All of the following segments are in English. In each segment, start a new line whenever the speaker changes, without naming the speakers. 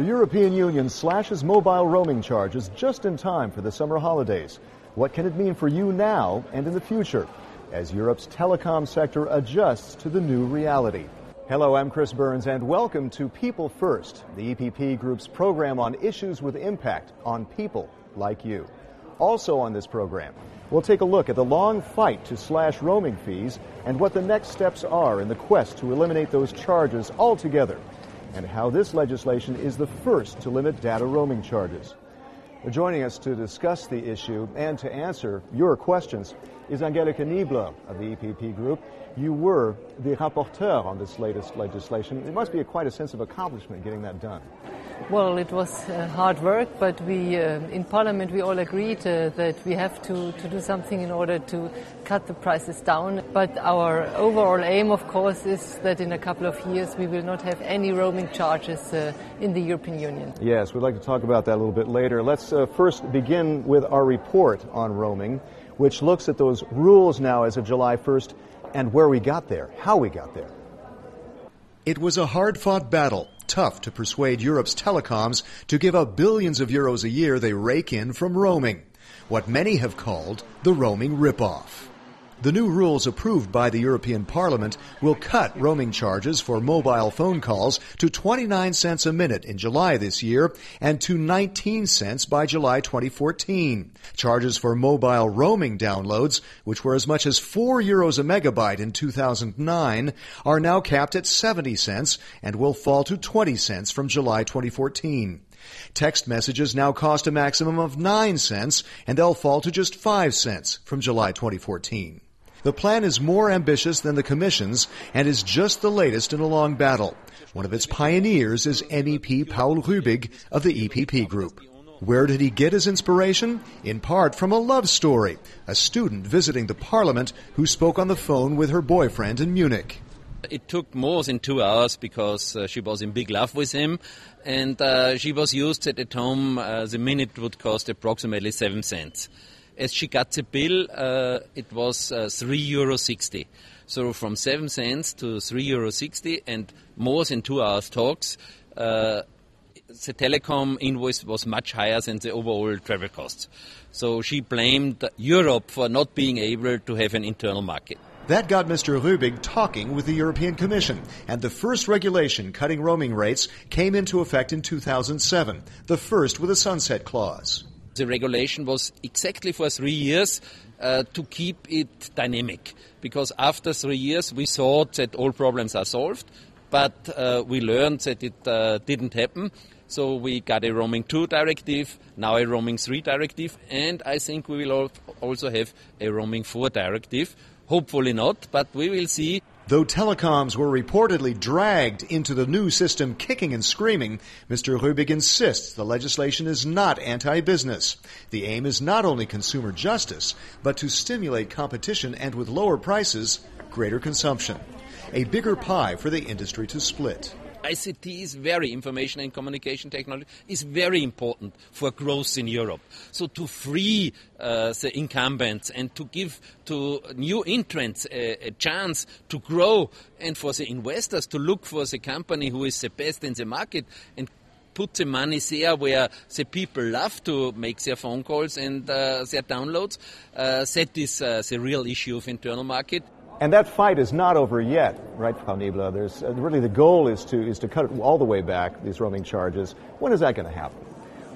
The European Union slashes mobile roaming charges just in time for the summer holidays. What can it mean for you now and in the future as Europe's telecom sector adjusts to the new reality? Hello, I'm Chris Burns, and welcome to People First, the EPP Group's program on issues with impact on people like you. Also on this program, we'll take a look at the long fight to slash roaming fees and what the next steps are in the quest to eliminate those charges altogether, and how this legislation is the first to limit data roaming charges. Joining us to discuss the issue and to answer your questions is Angelika Niebler of the EPP Group. You were the rapporteur on this latest legislation. It must be quite a sense of accomplishment getting that done.
Well, it was hard work, but we, in Parliament, we all agreed that we have to do something in order to cut the prices down. But our overall aim, of course, is that in a couple of years we will not have any roaming charges in the European Union.
Yes, we'd like to talk about that a little bit later. Let's first begin with our report on roaming, which looks at those rules now as of July 1st and where we got there, how we got there.
It was a hard-fought battle, tough to persuade Europe's telecoms to give up billions of euros a year they rake in from roaming, what many have called the roaming rip-off. The new rules approved by the European Parliament will cut roaming charges for mobile phone calls to 29 cents a minute in July this year and to 19 cents by July 2014. Charges for mobile roaming downloads, which were as much as €4 a megabyte in 2009, are now capped at 70 cents and will fall to 20 cents from July 2014. Text messages now cost a maximum of 9 cents, and they'll fall to just 5 cents from July 2014. The plan is more ambitious than the Commission's and is just the latest in a long battle. One of its pioneers is MEP Paul Rübig of the EPP Group. Where did he get his inspiration? In part from a love story, a student visiting the Parliament who spoke on the phone with her boyfriend in Munich.
It took more than 2 hours because she was in big love with him, and she was used that at home the minute would cost approximately 7 cents. As she got the bill, it was €3.60. So from 7 cents to €3.60 and more than 2 hours talks, the telecom invoice was much higher than the overall travel costs. So she blamed Europe for not being able to have an internal market.
That got Mr. Rübig talking with the European Commission, and the first regulation cutting roaming rates came into effect in 2007, the first with a sunset clause.
The regulation was exactly for 3 years to keep it dynamic, because after 3 years we thought that all problems are solved, but we learned that it didn't happen. So we got a roaming 2 directive, now a roaming 3 directive, and I think we will also have a roaming 4 directive. Hopefully not, but we will see.
Though telecoms were reportedly dragged into the new system kicking and screaming, Mr. Rübig insists the legislation is not anti-business. The aim is not only consumer justice, but to stimulate competition and, with lower prices, greater consumption. A bigger pie for the industry to split.
ICT is information and communication technology is very important for growth in Europe. So to free the incumbents and to give to new entrants a chance to grow, and for the investors to look for the company who is the best in the market and put the money there where the people love to make their phone calls and their downloads, that is the real issue of internal market.
And that fight is not over yet, right, Frau Niebler? There's really the goal is to cut it all the way back, these roaming charges. When is that going to happen?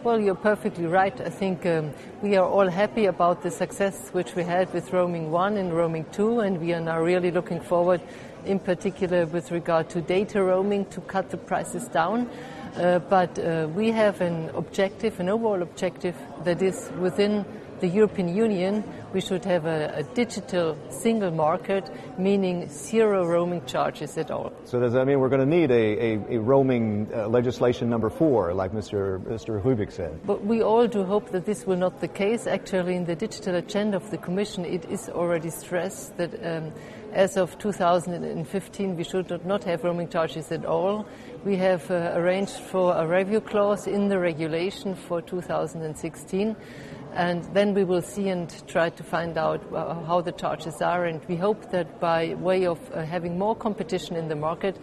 Well, you're perfectly right. I think we are all happy about the success which we had with roaming 1 and roaming 2, and we are now really looking forward, in particular with regard to data roaming, to cut the prices down. But we have an overall objective, that is within the European Union, we should have a digital single market, meaning zero roaming charges at all.
So does that mean we're going to need a roaming legislation number 4, like Mr. Rübig said?
But we all do hope that this will not be the case. Actually, in the digital agenda of the Commission, it is already stressed that as of 2015, we should not have roaming charges at all. We have arranged for a review clause in the regulation for 2016. And then we will see and try to find out how the charges are. And we hope that by way of having more competition in the market,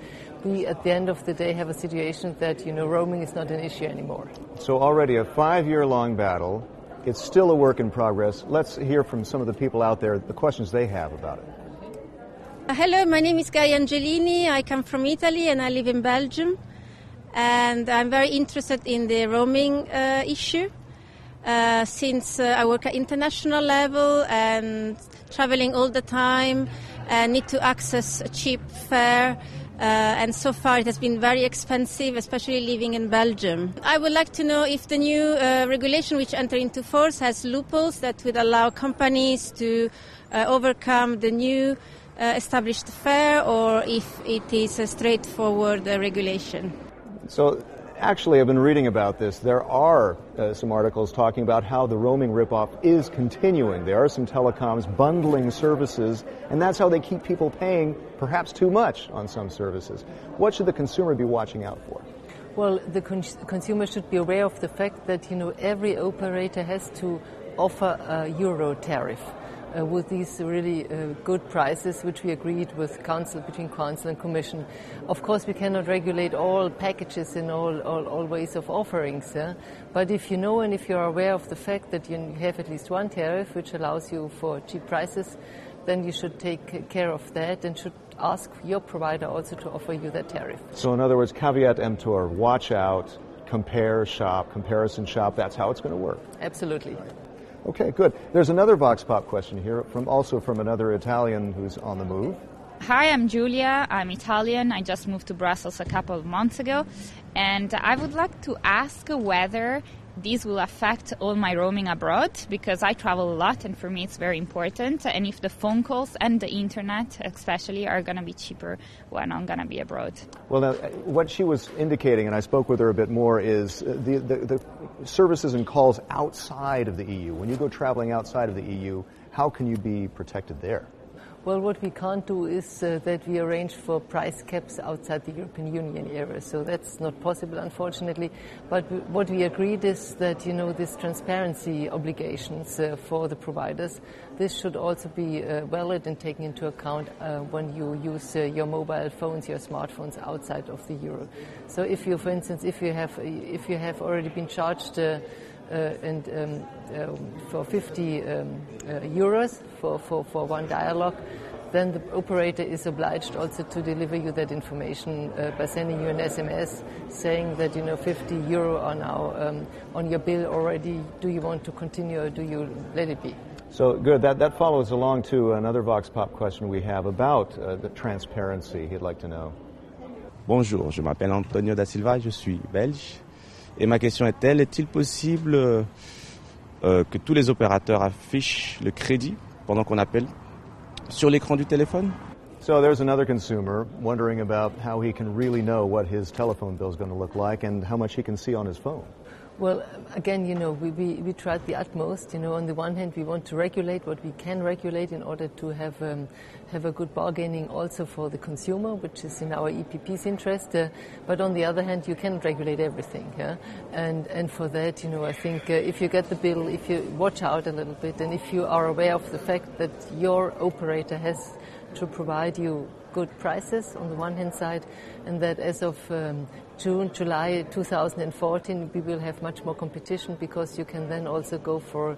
we at the end of the day have a situation that, roaming is not an issue anymore.
So already a 5-year-long battle. It's still a work in progress. Let's hear from some of the people out there, the questions they have about it.
Hello, my name is Gaia Angelini. I come from Italy and I live in Belgium. And I'm very interested in the roaming issue. Since I work at international level and traveling all the time and need to access a cheap fare, and so far it has been very expensive, especially living in Belgium. I would like to know if the new regulation which entered into force has loopholes that would allow companies to overcome the new established fare, or if it is a straightforward regulation.
So actually, I've been reading about this. There are some articles talking about how the roaming ripoff is continuing. There are some telecoms bundling services, and that's how they keep people paying perhaps too much on some services. What should the consumer be watching out for?
Well, the consumer should be aware of the fact that, every operator has to offer a euro tariff. With these really good prices, which we agreed with between Council and Commission. Of course, we cannot regulate all packages and all ways of offerings, but if you know and if you're aware of the fact that you have at least one tariff which allows you for cheap prices, then you should take care of that and should ask your provider also to offer you that tariff.
So in other words, caveat emptor, watch out, compare, shop, comparison shop, that's how it's going to work.
Absolutely.
Okay, good. There's another Vox Pop question here, from another Italian who's on the move.
Hi, I'm Giulia. I'm Italian. I just moved to Brussels a couple of months ago. And I would like to ask whether this will affect all my roaming abroad, because I travel a lot and for me it's very important. And if the phone calls and the internet especially are going to be cheaper when I'm going to be abroad.
Well, now, what she was indicating, and I spoke with her a bit more, is the services and calls outside of the EU. When you go traveling outside of the EU, how can you be protected there?
Well, what we can't do is that we arrange for price caps outside the European Union area. So that's not possible, unfortunately. But what we agreed is that, these transparency obligations for the providers, this should also be valid and taken into account when you use your mobile phones, your smartphones outside of the euro. So if you, for instance, if you have already been charged for 50 euros for one dialogue, then the operator is obliged also to deliver you that information by sending you an SMS saying that 50 euro are now on your bill already. Do you want to continue or do you let it be?
So good. That follows along to another Vox Pop question we have about the transparency he'd like to know.
Bonjour, je m'appelle Antonio da Silva, je suis belge. Et ma question est-il possible que tous les opérateurs affichent le crédit pendant qu'on appelle sur l'écran du téléphone?
So there's another consumer wondering about how he can really know what his telephone bill is going to look like and how much he can see on his phone.
Well, again, we tried the utmost. On the one hand, we want to regulate what we can regulate in order to have a good bargaining also for the consumer, which is in our EPP's interest. But on the other hand, you cannot regulate everything. Yeah? And for that, I think if you get the bill, if you watch out a little bit, and if you are aware of the fact that your operator has to provide you good prices on the one hand side, and that as of July 2014 we will have much more competition, because you can then also go for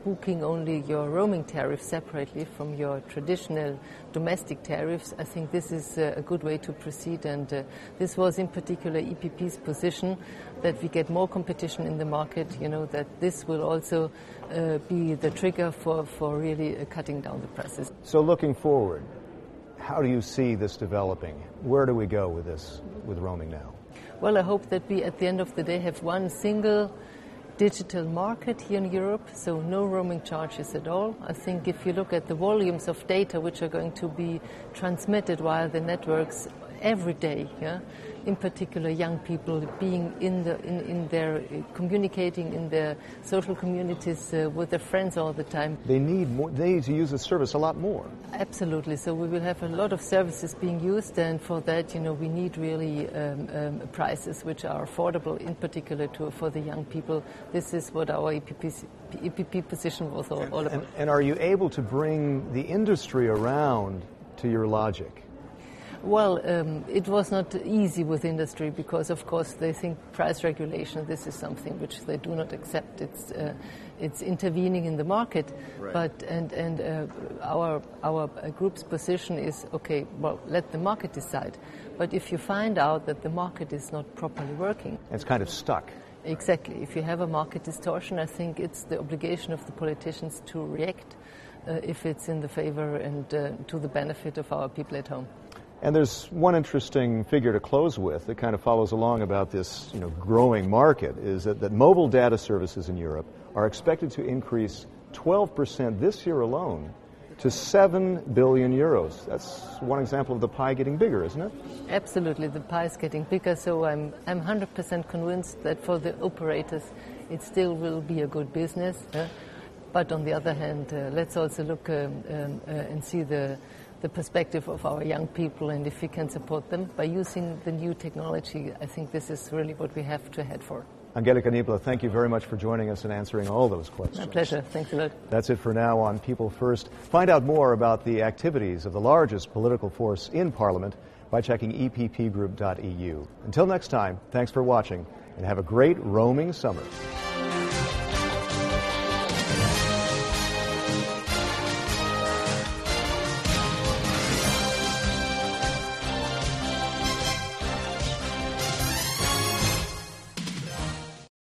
booking only your roaming tariff separately from your traditional domestic tariffs. I think this is a good way to proceed, and this was in particular EPP's position, that we get more competition in the market, that this will also be the trigger for really cutting down the prices.
So looking forward, how do you see this developing? Where do we go with this, with roaming now?
Well, I hope that we, at the end of the day, have one single digital market here in Europe, so no roaming charges at all. I think if you look at the volumes of data which are going to be transmitted via the networks every day. Yeah? In particular, young people being in their communicating in their social communities with their friends all the time.
They need to use the service a lot more.
Absolutely. So we will have a lot of services being used, and for that, we need really prices which are affordable, in particular for the young people. This is what our EPP position was all about.
And are you able to bring the industry around to your logic?
Well, it was not easy with industry because, of course, they think price regulation, this is something which they do not accept. It's intervening in the market.
Right.
But our group's position is, okay, well, let the market decide. But if you find out that the market is not properly working...
It's kind of stuck.
Exactly. If you have a market distortion, I think it's the obligation of the politicians to react if it's in the favor and to the benefit of our people at home.
And there's one interesting figure to close with that kind of follows along about this growing market, is that mobile data services in Europe are expected to increase 12% this year alone to 7 billion euros. That's one example of the pie getting bigger, isn't it?
Absolutely, the pie is getting bigger, so I'm 100% convinced that for the operators it still will be a good business. But on the other hand, let's also look and see the perspective of our young people, and if we can support them by using the new technology, I think this is really what we have to head for.
Angelika Niebler, thank you very much for joining us and answering all those questions.
My pleasure. Thanks a lot.
That's it for now on People First. Find out more about the activities of the largest political force in Parliament by checking eppgroup.eu. Until next time, thanks for watching and have a great roaming summer.